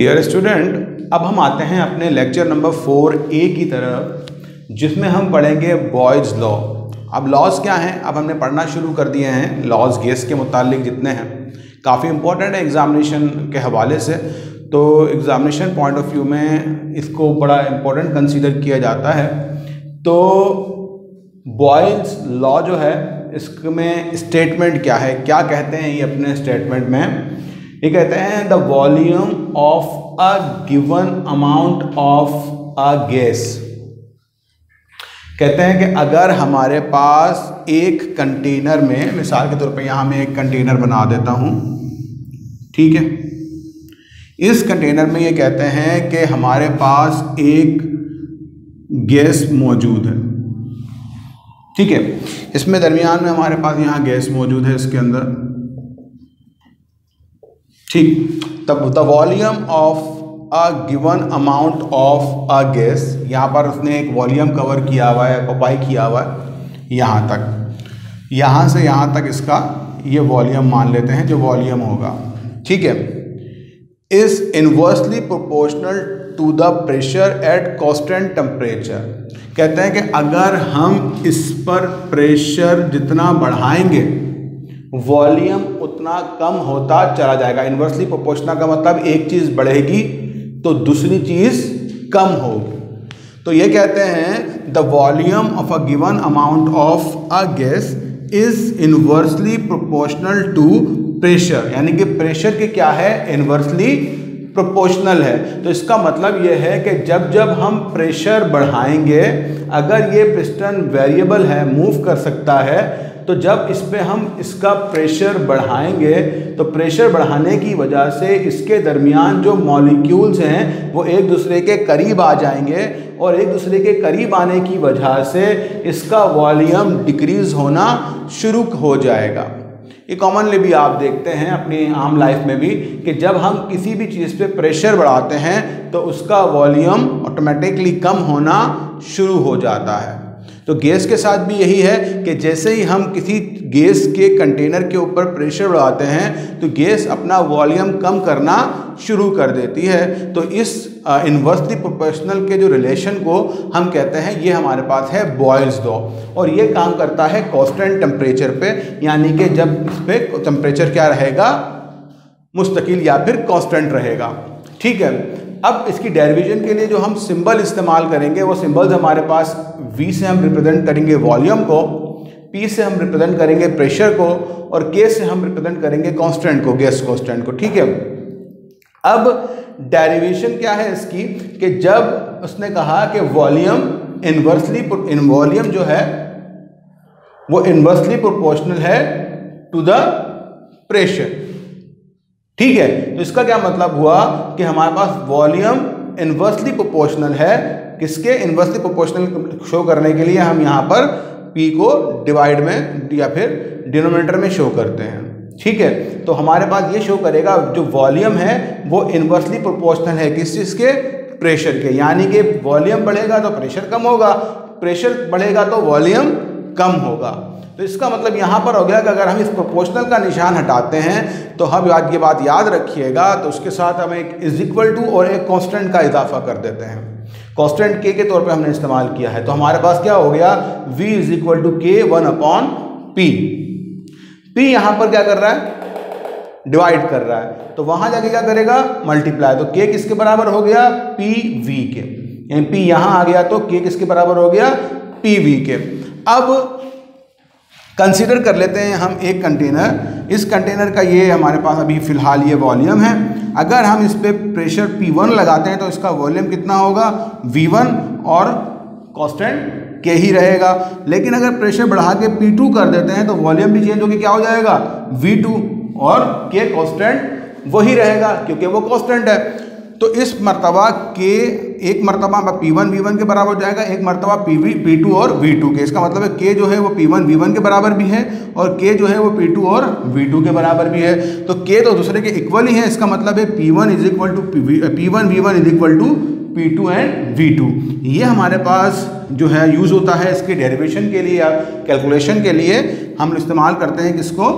Dear student, अब हम आते हैं अपने लेक्चर नंबर 4A की तरफ, जिसमें हम पढ़ेंगे बॉयज़ लॉ। अब लॉज क्या हैं, अब हमने पढ़ना शुरू कर दिए हैं। लॉज गैस के मुतालिक जितने हैं काफ़ी इंपॉर्टेंट है एग्जामिनेशन के हवाले से, तो एग्जामिनेशन पॉइंट ऑफ व्यू में इसको बड़ा इम्पोर्टेंट कंसीडर किया जाता है। तो बॉयज़ लॉ जो है इसमें स्टेटमेंट क्या है, क्या कहते हैं ये अपने स्टेटमेंट में, ये कहते हैं the volume of a given amount of a gas. कहते हैं कि अगर हमारे पास एक कंटेनर में, मिसाल के तौर पे यहाँ मैं एक कंटेनर बना देता हूँ, ठीक है। इस कंटेनर में ये कहते हैं कि हमारे पास एक गैस मौजूद है, ठीक है। इसमें दरमियान में हमारे पास यहाँ गैस मौजूद है इसके अंदर, ठीक। तब the volume of a given amount of a gas, यहाँ पर उसने एक वॉल्यूम कवर किया हुआ है, ऑक्यूपाई किया हुआ है यहाँ तक, यहाँ से यहाँ तक इसका ये वॉल्यूम मान लेते हैं जो वॉल्यूम होगा, ठीक है। Is inversely proportional to the pressure at constant temperature. कहते हैं कि अगर हम इस पर प्रेशर जितना बढ़ाएंगे वॉल्यूम उतना कम होता चला जाएगा। इनवर्सली प्रोपोर्शनल का मतलब एक चीज़ बढ़ेगी तो दूसरी चीज़ कम होगी। तो ये कहते हैं the volume of a given amount of a gas is inversely proportional to pressure, यानी कि प्रेशर के क्या है, इनवर्सली प्रोपोर्शनल है। तो इसका मतलब ये है कि जब जब हम प्रेशर बढ़ाएंगे, अगर ये पिस्टन वेरिएबल है, मूव कर सकता है, तो जब इस पे हम इसका प्रेशर बढ़ाएंगे तो प्रेशर बढ़ाने की वजह से इसके दरमियान जो मॉलिक्यूल्स हैं वो एक दूसरे के करीब आ जाएंगे, और एक दूसरे के करीब आने की वजह से इसका वॉल्यूम डिक्रीज होना शुरू हो जाएगा। ये कॉमनली भी आप देखते हैं अपनी आम लाइफ में भी कि जब हम किसी भी चीज़ पे प्रेशर बढ़ाते हैं तो उसका वॉल्यूम ऑटोमेटिकली कम होना शुरू हो जाता है। तो गैस के साथ भी यही है कि जैसे ही हम किसी गैस के कंटेनर के ऊपर प्रेशर बढ़ाते हैं तो गैस अपना वॉल्यूम कम करना शुरू कर देती है। तो इस इनवर्सली प्रोपोर्शनल के जो रिलेशन को हम कहते हैं, ये हमारे पास है बॉयल्स लॉ, और ये काम करता है कांस्टेंट टेम्परेचर पे, यानी कि जब इस पे टेम्परेचर क्या रहेगा, मुस्तकिल या फिर कांस्टेंट रहेगा, ठीक है। अब इसकी डेरिवेशन के लिए जो हम सिंबल इस्तेमाल करेंगे वो सिंबल्स हमारे पास V से हम रिप्रेजेंट करेंगे वॉल्यूम को, P से हम रिप्रेजेंट करेंगे प्रेशर को, और K से हम रिप्रेजेंट करेंगे कांस्टेंट को, गैस कांस्टेंट को, ठीक है। अब डेरिवेशन क्या है इसकी कि जब उसने कहा कि वॉल्यूम वॉल्यूम जो है वो इनवर्सली प्रोपोर्शनल है टू द प्रेशर, ठीक है। तो इसका क्या मतलब हुआ कि हमारे पास वॉल्यूम इनवर्सली प्रोपोर्शनल है, किसके, इनवर्सली प्रोपोर्शनल शो करने के लिए हम यहाँ पर P को डिवाइड में या फिर डिनोमिनेटर में शो करते हैं, ठीक है। तो हमारे पास ये शो करेगा जो वॉल्यूम है वो इनवर्सली प्रोपोर्शनल है किस चीज़ के, प्रेशर के, यानी कि वॉल्यूम बढ़ेगा तो प्रेशर कम होगा, प्रेशर बढ़ेगा तो वॉल्यूम कम होगा। तो इसका मतलब यहाँ पर हो गया कि अगर हम इस प्रोपोर्शनल का निशान हटाते हैं तो हम ये बात याद रखिएगा, तो उसके साथ हम एक इज इक्वल टू और एक कांस्टेंट का इजाफा कर देते हैं। कांस्टेंट K के तौर पे हमने इस्तेमाल किया है, तो हमारे पास क्या हो गया, V is equal to K 1/P। P यहाँ पर क्या कर रहा है, डिवाइड कर रहा है, तो वहाँ जाके क्या करेगा, मल्टीप्लाई। तो K किसके बराबर हो गया, PV के, यानी P यहाँ आ गया तो K किसके बराबर हो गया, PV के। अब कंसीडर कर लेते हैं हम एक कंटेनर, इस कंटेनर का ये हमारे पास अभी फ़िलहाल ये वॉल्यूम है। अगर हम इस पे प्रेशर P1 लगाते हैं तो इसका वॉल्यूम कितना होगा, V1, और कांस्टेंट K ही रहेगा। लेकिन अगर प्रेशर बढ़ा के P2 कर देते हैं तो वॉल्यूम भी चेंज होकर क्या हो जाएगा, V2, और K कांस्टेंट वही रहेगा क्योंकि वो कांस्टेंट है। तो इस मर्तबा K एक मर्तबा P1 V1 के बराबर हो जाएगा, एक मर्तबा P2 और V2 के। इसका मतलब है K जो है वो P1 V1 के बराबर भी है और K जो है वो P2 और V2 के बराबर भी है। तो K तो दूसरे के इक्वल ही है, इसका मतलब है P1 is equal to P1 V1 is equal to P2 and V2। ये हमारे पास जो है यूज़ होता है इसके डेरिवेशन के लिए या कैलकुलेशन के लिए हम इस्तेमाल करते हैं किसको,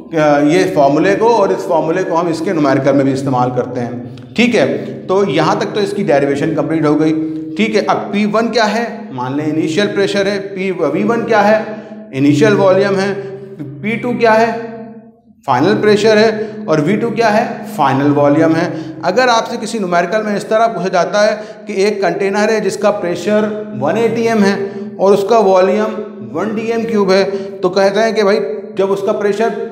ये फॉर्मूले को, और इस फॉर्मूले को हम इसके न्यूमेरिकल में भी इस्तेमाल करते हैं। ठीक है, तो यहाँ तक तो इसकी डेरिवेशन कंप्लीट हो गई। ठीक है, अब P1 क्या है, मान लें इनिशियल प्रेशर है, V1 क्या है, इनिशियल वॉल्यूम है, P2 क्या है, फाइनल प्रेशर है, और V2 क्या है, फाइनल वॉल्यूम है। अगर आपसे किसी न्यूमेरिकल में इस तरह पूछा जाता है कि एक कंटेनर है जिसका प्रेशर 1 atm है और उसका वॉल्यूम 1 dm³ है, तो कहते हैं कि भाई जब उसका प्रेशर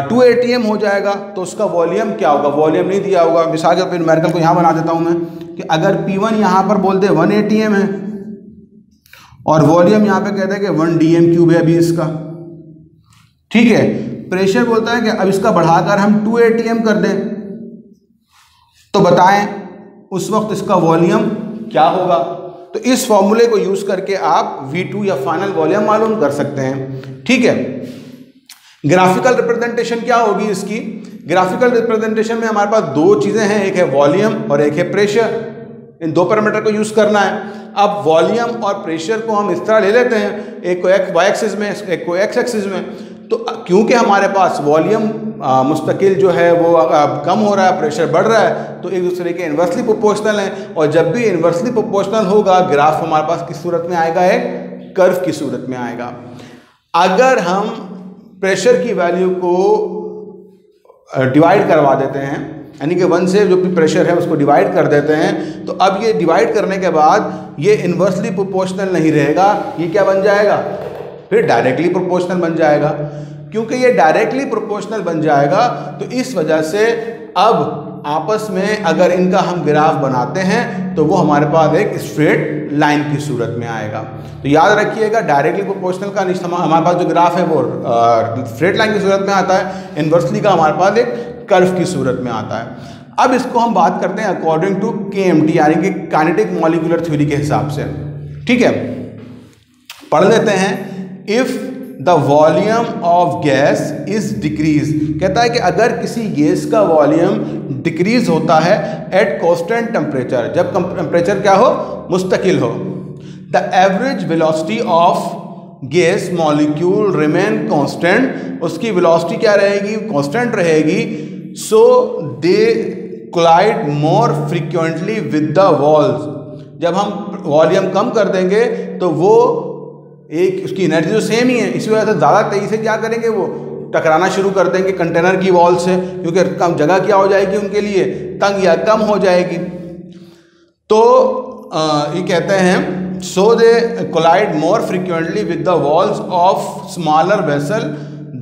2 atm हो जाएगा तो उसका वॉल्यूम क्या होगा, वॉल्यूम नहीं दिया होगा। मिसाल के तौर पर न्यूमेरिकल को यहाँ बना देता हूँ मैं कि अगर P1 यहाँ पर बोलते 1 atm है और वॉल्यूम यहाँ पे कहते हैं कि 1 dm³ है अभी इसका। ठीक है, प्रेशर बोलता है कि अब इसका बढ़ाकर हम 2 atm कर दें, तो बताएं उस वक्त इसका वॉल्यूम क्या होगा। तो इस फॉर्मूले को यूज करके आप V2 या फाइनल वॉल्यूम मालूम कर सकते हैं। ठीक है, ग्राफिकल रिप्रेजेंटेशन क्या होगी इसकी। ग्राफिकल रिप्रेजेंटेशन में हमारे पास दो चीजें हैं, एक है वॉल्यूम और एक है प्रेशर। इन दो पैरामीटर को यूज करना है। अब वॉल्यूम और प्रेशर को हम इस तरह ले लेते हैं, एक को वाई एक्सिस में, एक को एक्स एक्सिस में। तो क्योंकि हमारे पास वॉल्यूम मुस्तकिल जो है वो कम हो रहा है, प्रेशर बढ़ रहा है, तो एक दूसरे के इन्वर्सली प्रोपोर्शनल हैं। और जब भी इन्वर्सली प्रोपोर्शनल होगा, ग्राफ हमारे पास किस सूरत में आएगा, एक कर्व की सूरत में आएगा। अगर हम प्रेशर की वैल्यू को डिवाइड करवा देते हैं, यानी कि 1 से जो भी प्रेशर है उसको डिवाइड कर देते हैं, तो अब ये डिवाइड करने के बाद ये इन्वर्सली प्रोपोर्शनल नहीं रहेगा, ये क्या बन जाएगा, फिर डायरेक्टली प्रोपोर्शनल बन जाएगा। क्योंकि ये डायरेक्टली प्रोपोर्शनल बन जाएगा तो इस वजह से अब आपस में अगर इनका हम ग्राफ बनाते हैं तो वो हमारे पास एक स्ट्रेट लाइन की सूरत में आएगा। तो याद रखिएगा, डायरेक्टली प्रोपोर्शनल का हमारे पास जो ग्राफ है वो स्ट्रेट लाइन की सूरत में आता है, इन्वर्सली का हमारे पास एक कर्व की सूरत में आता है। अब इसको हम बात करते हैं अकॉर्डिंग टू KMT, यानी कि काइनेटिक मॉलिक्यूलर थ्योरी के हिसाब से। ठीक है, पढ़ लेते हैं। If the volume of gas is decrease, कहता है कि अगर किसी गैस का वॉल्यूम डिक्रीज होता है एट कांस्टेंट टेम्परेचर, जब टेम्परेचर क्या हो, मुस्तकिल हो, the average velocity of gas molecule remain constant, उसकी वेलोसिटी क्या रहेगी, कांस्टेंट रहेगी। So they collide more frequently with the walls, जब हम वॉल्यूम कम कर देंगे तो वो एक उसकी एनर्जी तो सेम ही है, इसी वजह से ज़्यादा तेजी से क्या करेंगे, वो टकराना शुरू कर देंगे कंटेनर की वॉल से, क्योंकि कम जगह क्या हो जाएगी उनके लिए, तंग या कम हो जाएगी। तो ये कहते हैं so they collide more frequently with the walls of smaller vessel,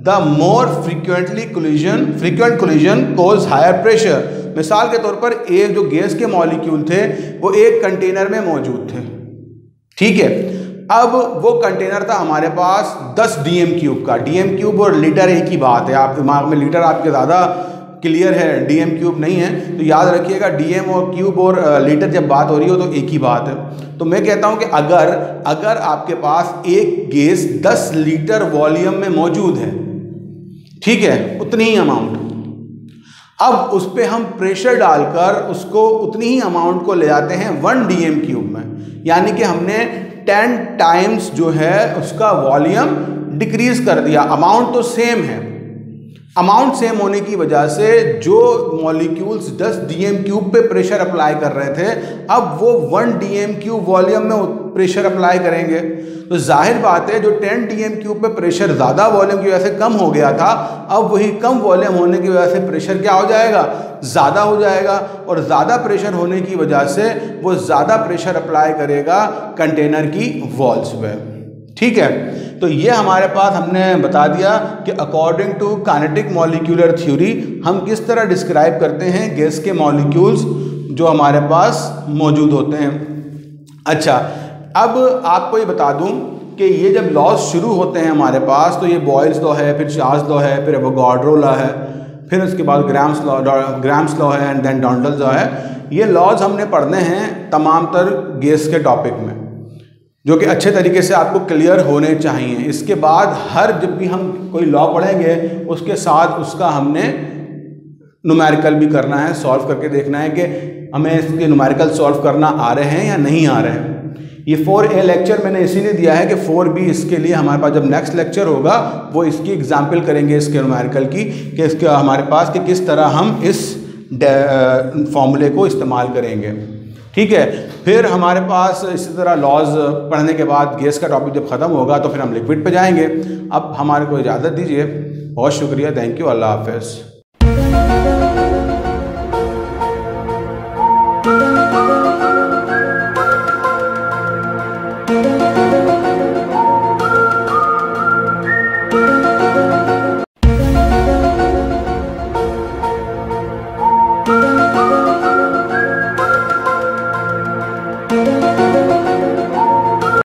the more frequent collision cause higher pressure. मिसाल के तौर पर एक जो गैस के मॉलिक्यूल थे वो एक कंटेनर में मौजूद थे। ठीक है, अब वो कंटेनर था हमारे पास 10 dm³ का। dm³ और लीटर एक ही बात है, आप दिमाग में लीटर आपके ज़्यादा क्लियर है, dm³ नहीं है, तो याद रखिएगा dm और क्यूब और लीटर जब बात हो रही हो तो एक ही बात है। तो मैं कहता हूं कि अगर आपके पास एक गैस 10 लीटर वॉल्यूम में मौजूद है, ठीक है, उतनी ही अमाउंट, अब उस पर हम प्रेशर डालकर उसको उतनी ही अमाउंट को ले जाते हैं 1 dm³ में, यानी कि हमने 10 टाइम्स जो है उसका वॉल्यूम डिक्रीज कर दिया। अमाउंट तो सेम है, अमाउंट सेम होने की वजह से जो मॉलिक्यूल्स 10 dm³ पे प्रेशर अप्लाई कर रहे थे, अब वो 1 dm³ वॉल्यूम में प्रेशर अप्लाई करेंगे। तो जाहिर बात है जो 10 dm³ पे प्रेशर ज़्यादा वॉल्यूम की वजह से कम हो गया था, अब वही कम वॉल्यूम होने की वजह से प्रेशर क्या हो जाएगा, ज़्यादा हो जाएगा, और ज़्यादा प्रेशर होने की वजह से वो ज़्यादा प्रेशर अप्लाई करेगा कंटेनर की वॉल्स पे। ठीक है, तो ये हमारे पास हमने बता दिया कि according to kinetic molecular theory हम किस तरह डिस्क्राइब करते हैं गैस के मॉलिक्यूल्स जो हमारे पास मौजूद होते हैं। अच्छा, अब आपको ये बता दूं कि ये जब लॉज शुरू होते हैं हमारे पास, तो ये बॉयल्स लॉ है, फिर चार्ल्स लॉ है, फिर एवोगाड्रो लॉ है, फिर उसके बाद ग्राम्स लॉ है, एंड देन डॉन्डल्स लॉ है। ये लॉज हमने पढ़ने हैं तमाम तर गैस के टॉपिक में, जो कि अच्छे तरीके से आपको क्लियर होने चाहिए। इसके बाद जब भी हम कोई लॉ पढ़ेंगे उसके साथ उसका हमने न्यूमेरिकल भी करना है, सॉल्व करके देखना है कि हमें इसके न्यूमेरिकल सॉल्व करना आ रहे हैं या नहीं आ रहे हैं। ये 4A लेक्चर मैंने इसीलिए दिया है कि 4B इसके लिए हमारे पास जब नेक्स्ट लेक्चर होगा वो इसकी एग्जाम्पल करेंगे इसके न्यूमेरिकल की, कि इसका हमारे पास कि किस तरह हम इस फॉर्मूले को इस्तेमाल करेंगे। ठीक है, फिर हमारे पास इसी तरह लॉज पढ़ने के बाद गैस का टॉपिक जब ख़त्म होगा तो फिर हम लिक्विड पे जाएंगे। अब हमारे को इजाज़त दीजिए, बहुत शुक्रिया, थैंक यू, अल्लाह हाफ़िज़।